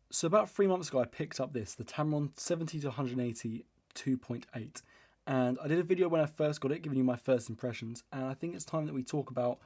So about 3 months ago, I picked up the Tamron 70-180mm F2.8, and I did a video when I first got it, giving you my first impressions, and I think it's time that we talk about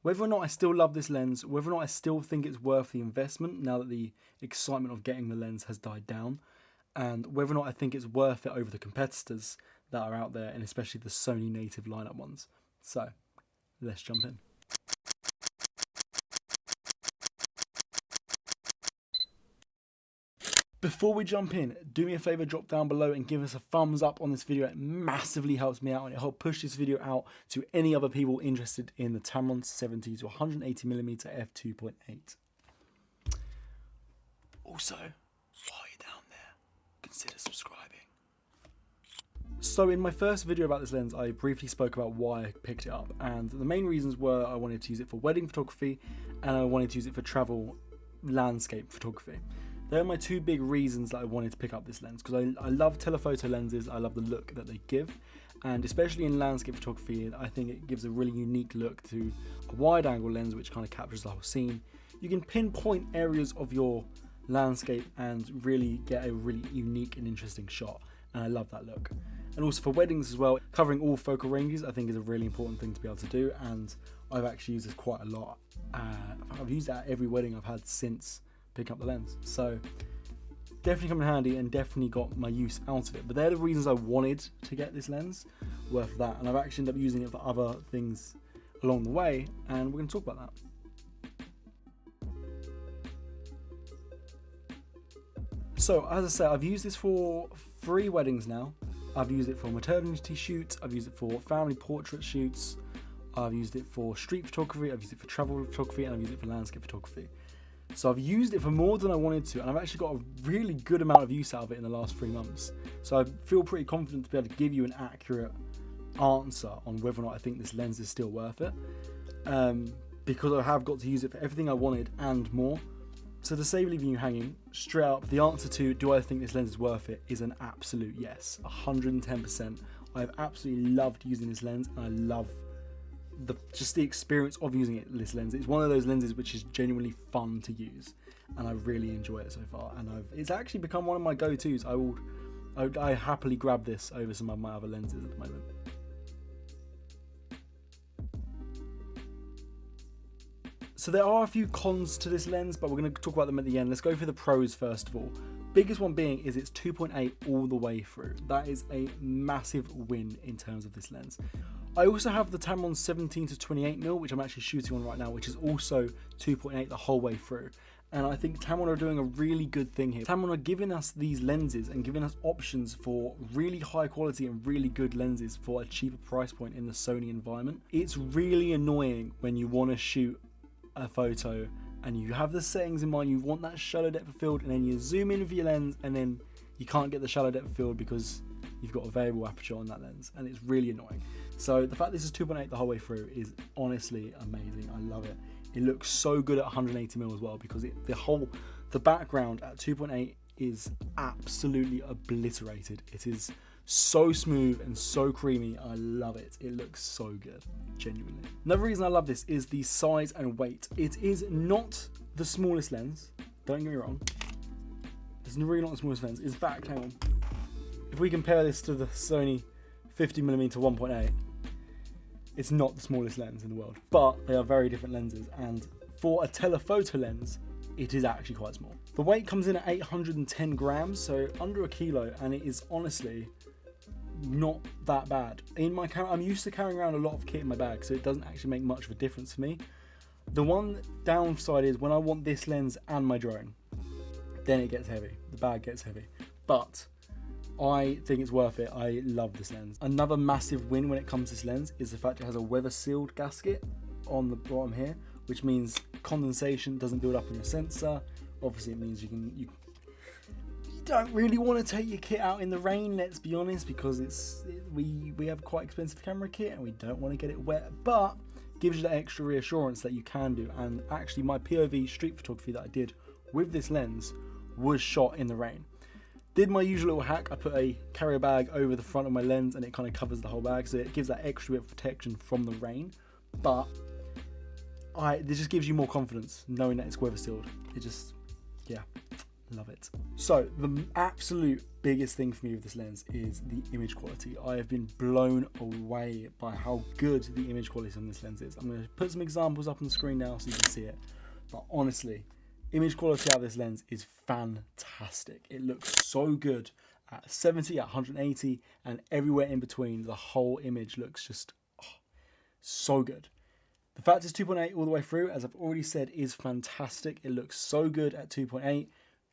whether or not I still love this lens, whether or not I still think it's worth the investment now that the excitement of getting the lens has died down, and whether or not I think it's worth it over the competitors that are out there, and especially the Sony native lineup ones. So, let's jump in. Before we jump in, do me a favour, drop down below and give us a thumbs up on this video. It massively helps me out and it helps push this video out to any other people interested in the Tamron 70-180mm F2.8. Also, while you're down there, consider subscribing. So in my first video about this lens, I briefly spoke about why I picked it up, and the main reasons were I wanted to use it for wedding photography and I wanted to use it for travel landscape photography. They're my two big reasons that I wanted to pick up this lens, because I love telephoto lenses, I love the look that they give, and especially in landscape photography, I think it gives a really unique look to a wide angle lens which kind of captures the whole scene. You can pinpoint areas of your landscape and really get a really unique and interesting shot, and I love that look. And also for weddings as well, covering all focal ranges I think is a really important thing to be able to do, and I've actually used this quite a lot. I've used it at every wedding I've had since picking up the lens, so definitely come in handy and definitely got my use out of it. But they're the reasons I wanted to get this lens, worth that, and I've actually ended up using it for other things along the way, and we're going to talk about that. So as I said, I've used this for 3 weddings now. I've used it for maternity shoots, I've used it for family portrait shoots, I've used it for street photography, I've used it for travel photography, and I've used it for landscape photography. So I've used it for more than I wanted to, and I've actually got a really good amount of use out of it in the last 3 months. So I feel pretty confident to be able to give you an accurate answer on whether or not I think this lens is still worth it, because I have got to use it for everything I wanted and more. So to save leaving you hanging, straight up, the answer to do I think this lens is worth it is an absolute yes, 110%. I've absolutely loved using this lens, and I love just the experience of using this lens. It's one of those lenses which is genuinely fun to use, and I really enjoy it so far, and it's actually become one of my go-tos. I happily grab this over some of my other lenses at the moment. So there are a few cons to this lens, but we're going to talk about them at the end. Let's go for the pros first of all. Biggest one being is it's 2.8 all the way through. That is a massive win in terms of this lens. I also have the Tamron 17-28mm, which I'm actually shooting on right now, which is also 2.8 the whole way through. And I think Tamron are doing a really good thing here. Tamron are giving us these lenses and giving us options for really high quality and really good lenses for a cheaper price point in the Sony environment. It's really annoying when you want to shoot a photo and you have the settings in mind, you want that shallow depth of field, and then you zoom in with your lens and then you can't get the shallow depth of field because you've got a variable aperture on that lens, and it's really annoying. So the fact this is 2.8 the whole way through is honestly amazing. I love it. It looks so good at 180mm as well, because the background at 2.8 is absolutely obliterated. It is so smooth and so creamy. I love it. It looks so good, genuinely. Another reason I love this is the size and weight. It is not the smallest lens, don't get me wrong. It's really not the smallest lens. In fact, hang on. If we compare this to the Sony 50mm 1.8, it's not the smallest lens in the world, but they are very different lenses, and for a telephoto lens, it is actually quite small. The weight comes in at 810 grams, so under a kilo, and it is honestly not that bad. In my camera, I'm used to carrying around a lot of kit in my bag, so it doesn't actually make much of a difference for me. The one downside is when I want this lens and my drone, then it gets heavy. The bag gets heavy, but I think it's worth it. I love this lens. Another massive win when it comes to this lens is the fact it has a weather sealed gasket on the bottom here, which means condensation doesn't build up on your sensor. Obviously it means you don't really want to take your kit out in the rain, let's be honest, because we have quite expensive camera kit and we don't want to get it wet, but gives you that extra reassurance that you can do. And actually my POV street photography that I did with this lens was shot in the rain. Did my usual little hack, I put a carrier bag over the front of my lens and it kind of covers the whole bag, so it gives that extra bit of protection from the rain, but this just gives you more confidence knowing that it's weather sealed. It just, yeah, love it. So the absolute biggest thing for me with this lens is the image quality. I have been blown away by how good the image quality on this lens is. I'm going to put some examples up on the screen now so you can see it. But honestly, image quality out of this lens is fantastic. It looks so good at 70, at 180, and everywhere in between. The whole image looks just so good. The fact it's 2.8 all the way through, as I've already said, is fantastic. It looks so good at 2.8.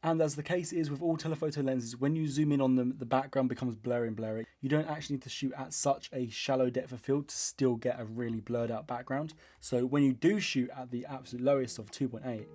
And as the case is with all telephoto lenses, when you zoom in on them, the background becomes blurry and blurry. You don't actually need to shoot at such a shallow depth of field to still get a really blurred out background. So when you do shoot at the absolute lowest of 2.8,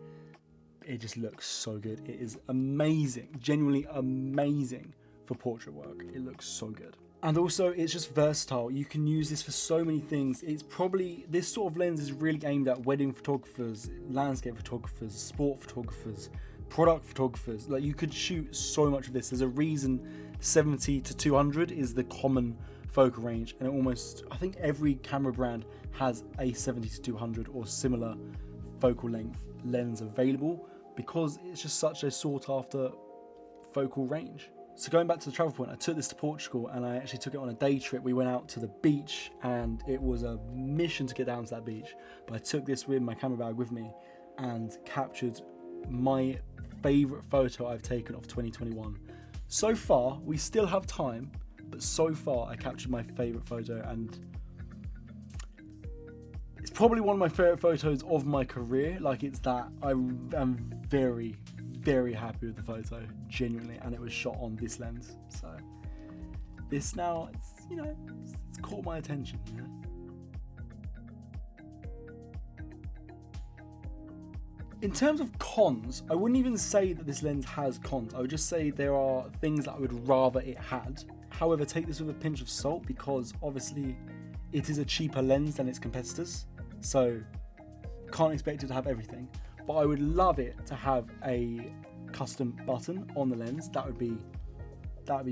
it just looks so good. It is amazing, genuinely amazing for portrait work. It looks so good. And also, it's just versatile. You can use this for so many things. It's probably, this sort of lens is really aimed at wedding photographers, landscape photographers, sport photographers, product photographers. Like, you could shoot so much of this. There's a reason 70-200 is the common focal range, and almost, I think every camera brand has a 70-200 or similar focal length lens available, because it's just such a sought after focal range. So going back to the travel point, I took this to Portugal, and I actually took it on a day trip. We went out to the beach, and it was a mission to get down to that beach. But I took this with my camera bag with me and captured my favourite photo I've taken of 2021. So far, we still have time, but so far I captured my favourite photo, and it's probably one of my favourite photos of my career. Like, it's that I am very, very happy with the photo, genuinely, and it was shot on this lens. So this now, it's, you know, it's caught my attention, you know? In terms of cons, I wouldn't even say that this lens has cons. I would just say there are things that I would rather it had. However, take this with a pinch of salt, because obviously it is a cheaper lens than its competitors, so can't expect it to have everything. But I would love it to have a custom button on the lens. That would be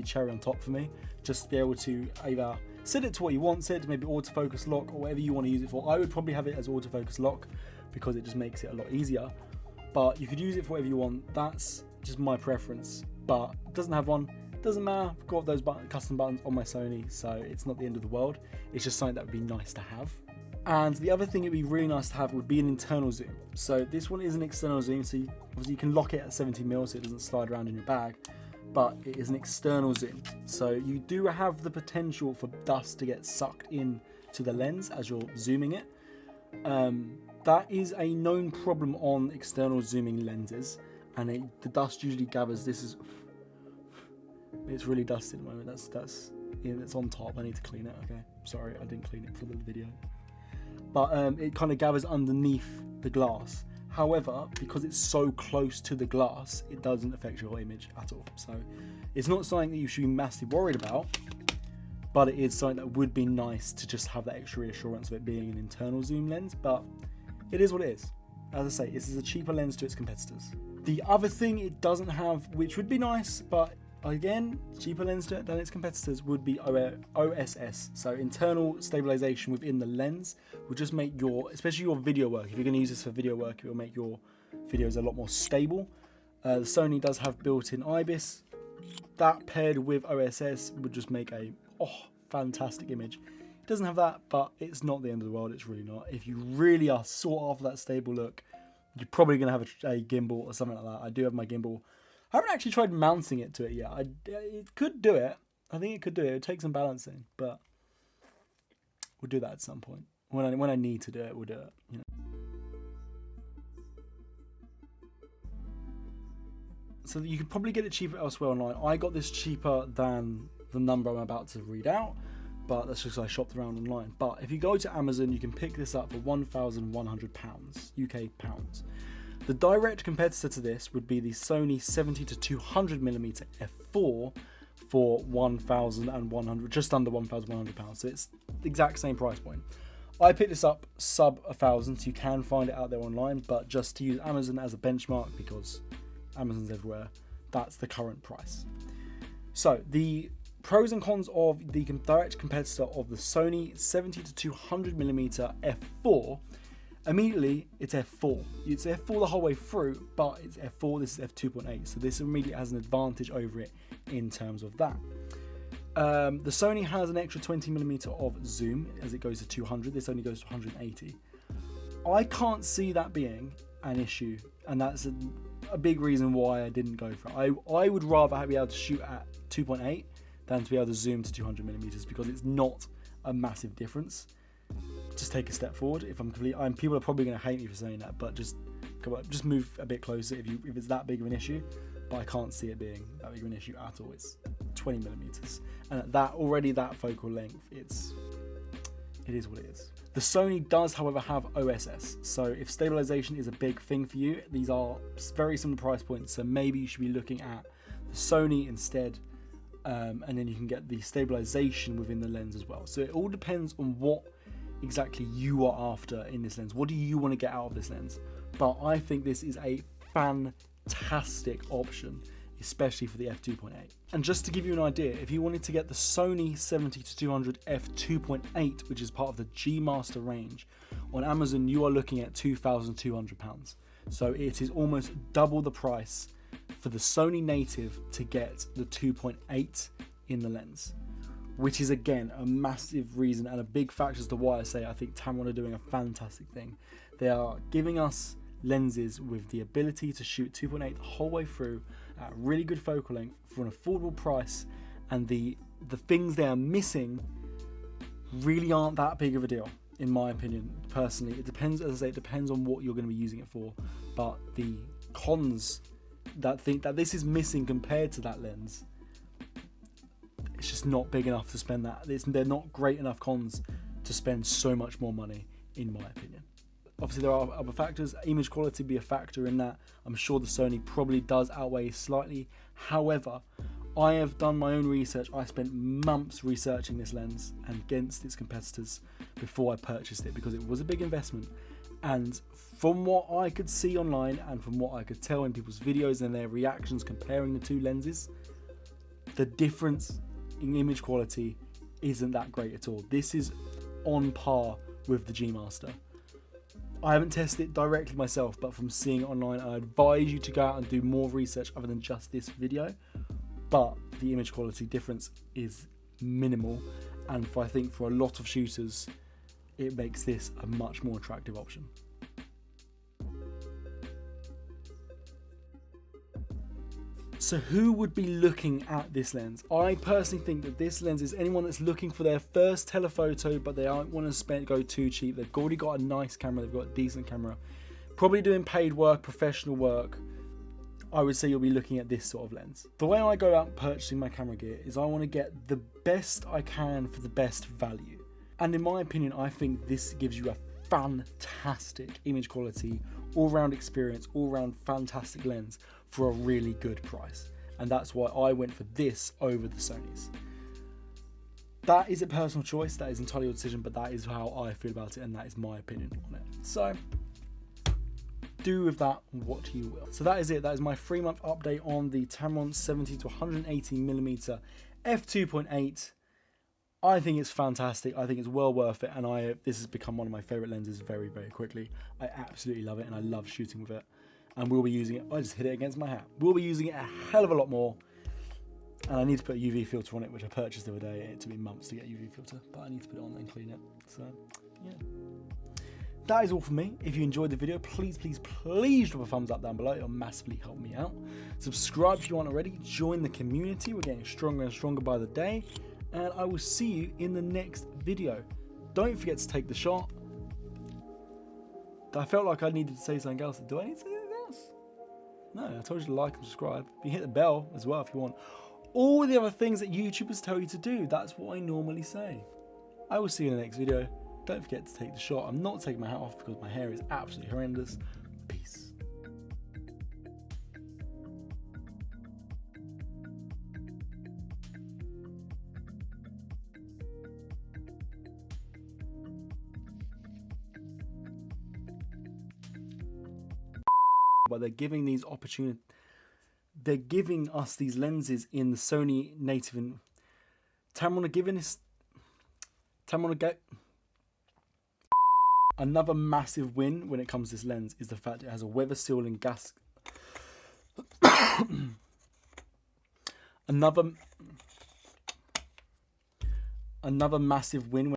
cherry on top for me. Just to be able to either set it to what you want, set it to maybe autofocus lock or whatever you want to use it for. I would probably have it as autofocus lock, because it just makes it a lot easier. But you could use it for whatever you want. That's just my preference. But it doesn't have one. Doesn't matter. I've got those custom buttons on my Sony, so it's not the end of the world. It's just something that would be nice to have. And the other thing it'd be really nice to have would be an internal zoom. So this one is an external zoom, so obviously you can lock it at 70mm so it doesn't slide around in your bag, but it is an external zoom. So you do have the potential for dust to get sucked in to the lens as you're zooming it. That is a known problem on external zooming lenses, and the dust usually gathers. It's really dusty at the moment. It's on top. I need to clean it. Okay, sorry, I didn't clean it for the video. But it kind of gathers underneath the glass. However, because it's so close to the glass, it doesn't affect your image at all. So it's not something that you should be massively worried about, but it is something that would be nice to just have that extra reassurance of it being an internal zoom lens. But it is what it is. As I say, this is a cheaper lens to its competitors. The other thing it doesn't have, which would be nice, but again, cheaper lens to it than its competitors, would be OSS. So internal stabilization within the lens will just make especially your video work, if you're going to use this for video work, it will make your videos a lot more stable. The Sony does have built-in IBIS. That paired with OSS would just make a fantastic image. It doesn't have that, but it's not the end of the world. It's really not. If you really are sought after that stable look, you're probably going to have a gimbal or something like that. I do have my gimbal. I haven't actually tried mounting it to it yet. It could do it. I think it could do it. It would take some balancing, but we'll do that at some point. When I need to do it, we'll do it. You know. So you could probably get it cheaper elsewhere online. I got this cheaper than the number I'm about to read out, but that's just because I shopped around online. But if you go to Amazon, you can pick this up for £1,100, UK pounds. The direct competitor to this would be the Sony 70-200mm F4 for £1,100, just under £1,100. So it's the exact same price point. I picked this up sub £1,000, so you can find it out there online, but just to use Amazon as a benchmark, because Amazon's everywhere, that's the current price. So the pros and cons of the direct competitor of the Sony 70-200mm F4. Immediately, it's f4. It's f4 the whole way through, but it's f4, this is f2.8. So this immediately has an advantage over it in terms of that. The Sony has an extra 20mm of zoom as it goes to 200. This only goes to 180. I can't see that being an issue, and that's a big reason why I didn't go for it. I would rather be able to shoot at 2.8 than to be able to zoom to 200mm, because it's not a massive difference. Just take a step forward. If I'm completely, people are probably going to hate me for saying that, but just come on, just move a bit closer if it's that big of an issue. But I can't see it being that big of an issue at all. It's 20mm, and at that already that focal length, it is what it is. The Sony does, however, have OSS. So if stabilization is a big thing for you, these are very similar price points. So maybe you should be looking at the Sony instead. And then you can get the stabilization within the lens as well. So it all depends on what exactly you are after in this lens. What do you want to get out of this lens? But I think this is a fantastic option, especially for the f2.8. And just to give you an idea, if you wanted to get the Sony 70-200 f2.8, which is part of the G Master range, on Amazon you are looking at £2,200. So it is almost double the price for the Sony native to get the 2.8 in the lens, which is again a massive reason and a big factor as to why I say I think Tamron are doing a fantastic thing. They are giving us lenses with the ability to shoot 2.8 the whole way through at really good focal length for an affordable price, and the things they are missing really aren't that big of a deal, in my opinion. Personally, it depends, as I say, it depends on what you're going to be using it for, but the cons that this is missing compared to that lens, it's just not big enough to spend that. They're not great enough cons to spend so much more money, in my opinion. Obviously there are other factors. Image quality be a factor in that. I'm sure the Sony probably does outweigh slightly. However, I have done my own research. I spent months researching this lens and against its competitors before I purchased it, because it was a big investment. And from what I could see online and from what I could tell in people's videos and their reactions comparing the two lenses, the difference in image quality isn't that great at all. This is on par with the G Master. I haven't tested it directly myself, but from seeing it online, I advise you to go out and do more research other than just this video. But the image quality difference is minimal, and I think for a lot of shooters, it makes this a much more attractive option. So who would be looking at this lens? I personally think that this lens is anyone that's looking for their first telephoto, but they don't want to go too cheap. They've already got a nice camera, they've got a decent camera, probably doing paid work, professional work. I would say you'll be looking at this sort of lens. The way I go out purchasing my camera gear is I want to get the best I can for the best value. And in my opinion, I think this gives you a fantastic image quality, all-round experience, all-round fantastic lens for a really good price. And that's why I went for this over the Sonys. That is a personal choice, that is entirely your decision, but that is how I feel about it, and that is my opinion on it. So do with that what you will. So that is it. That is my 3-month update on the Tamron 70-180mm f2.8. I think it's fantastic. I think it's well worth it, and this has become one of my favorite lenses very, very quickly. I absolutely love it, and I love shooting with it. And we'll be using it. I just hit it against my hat. We'll be using it a hell of a lot more. And I need to put a UV filter on it, which I purchased the other day. It took me months to get a UV filter, but I need to put it on and clean it. So, yeah. That is all from me. If you enjoyed the video, please, please, please drop a thumbs up down below. It'll massively help me out. Subscribe if you aren't already. Join the community. We're getting stronger and stronger by the day. And I will see you in the next video. Don't forget to take the shot. I felt like I needed to say something else. Do I need to say anything else? No, I told you to like and subscribe. You hit the bell as well if you want. All the other things that YouTubers tell you to do. That's what I normally say. I will see you in the next video. Don't forget to take the shot. I'm not taking my hat off because my hair is absolutely horrendous. Peace. But they're giving these opportunities. They're giving us these lenses in the Sony native and Tamron are giving us. Tamron are Another massive win when it comes to this lens is the fact it has a weather sealing gas. Another massive win